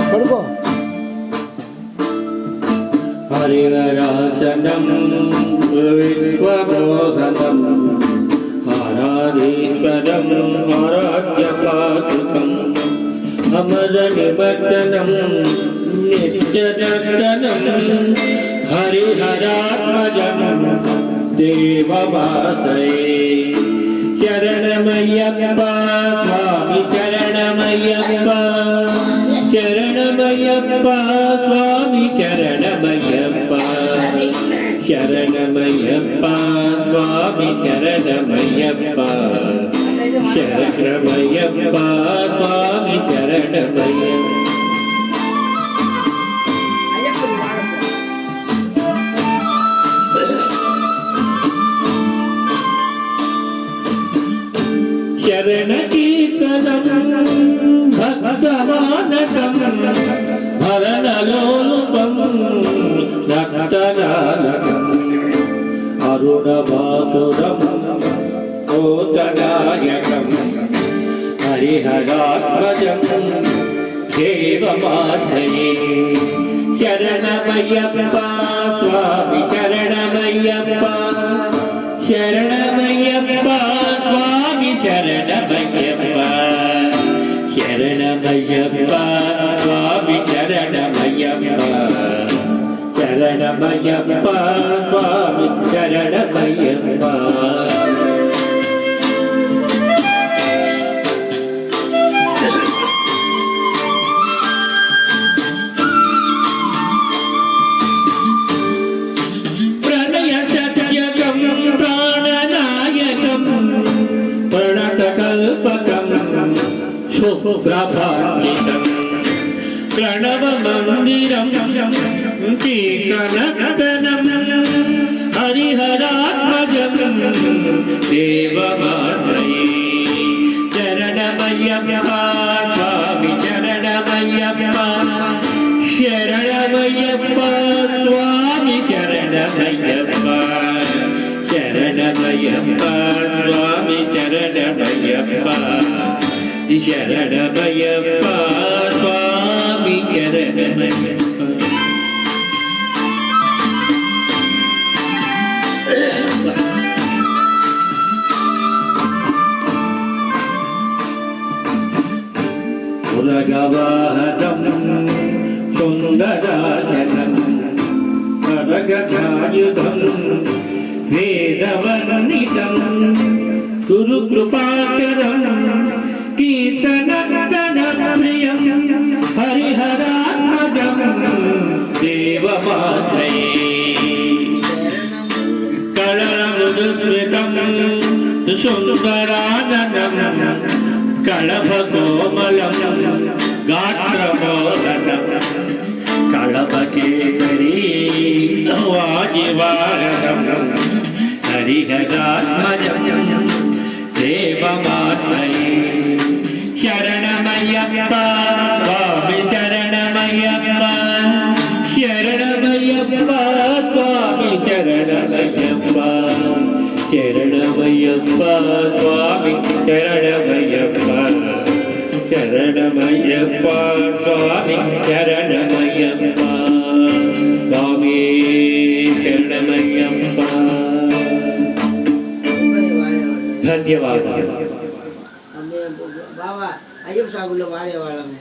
పడుకో. హరివరాసనం విశ్వమోహనం ఆరాధీశ్వరం ఆరాధ్యపాదుకం అమర నిమజ్జనం నిత్యదర్శనం హరిహరాత్మజం దేవవాసయే శరణమయ్యప్ప స్వామి శరణమయ్యప్ప శరణమయ్యప్ప స్వామి శరణమయ్యప్ప శరణమయ్యప్ప స్వామి శరణమయ్యప్ప శరణమయ్యప్ప స్వామి శరణమయ్యప్ప. శరణ కీర్తనం భక్తమానసం భరణలోలుపం రక్తనాళకం అరుణభాసురం కోతనాయకం హరిహరాత్మజం దేవమాశ్రయే శరణమయ్యప్ప స్వామి శరణమయ్యప్ప శరణమయ్యప్ప స్వామి శరణమయ్యప్ప శరణమయ్యప్ప స్వామి శరణమయ్యప్ప శరణమయ్యప్ప స్వామి శరణమయ్యప్ప. శుభ్రభాషితం ప్రణవమందిరం కీర్తనత్తనం హరిహరాత్మజం దేవవాసయే శరణమయ్యప్ప స్వామి శరణమయ్యప్ప శరణమయ్యప్ప స్వామి శరణమయ్యప్ప శరణమయ్యప్ప స్వామి శరణమయ్యప్ప శరణమయ్యప్ప స్వామి శరణమయ్యప్ప. ఉరగవాహనం సుందరాసనం కరగధాయుధం వేదవర్ణితం గురుకృపాకరం కీర్తనత్తనప్రియం హరిహరాత్మజం దేవమాశ్రయే కళలమృదుస్మృతం సుందరాననం కళభకోమలం గాత్రమోదనం కళభకేసరీ వాజివారణం హరిహరాత్మజం దేవమాశ్రయే శరణమయ్యప్ప స్వామి శరణమయ్యప్ప శరణమయ్యప్ప స్వామి శరణమయ్యప్ప శరణమయ్యప్ప స్వామి శరణమయ్యప్ప శరణమయ్యప్ప స్వామి శరణమయ్యప్ప స్వామి శరణమయ్యప్ప. ధన్యవాదాలు. బాబా అయ్యప్ప సాగులో వాడేవాళ్ళమే.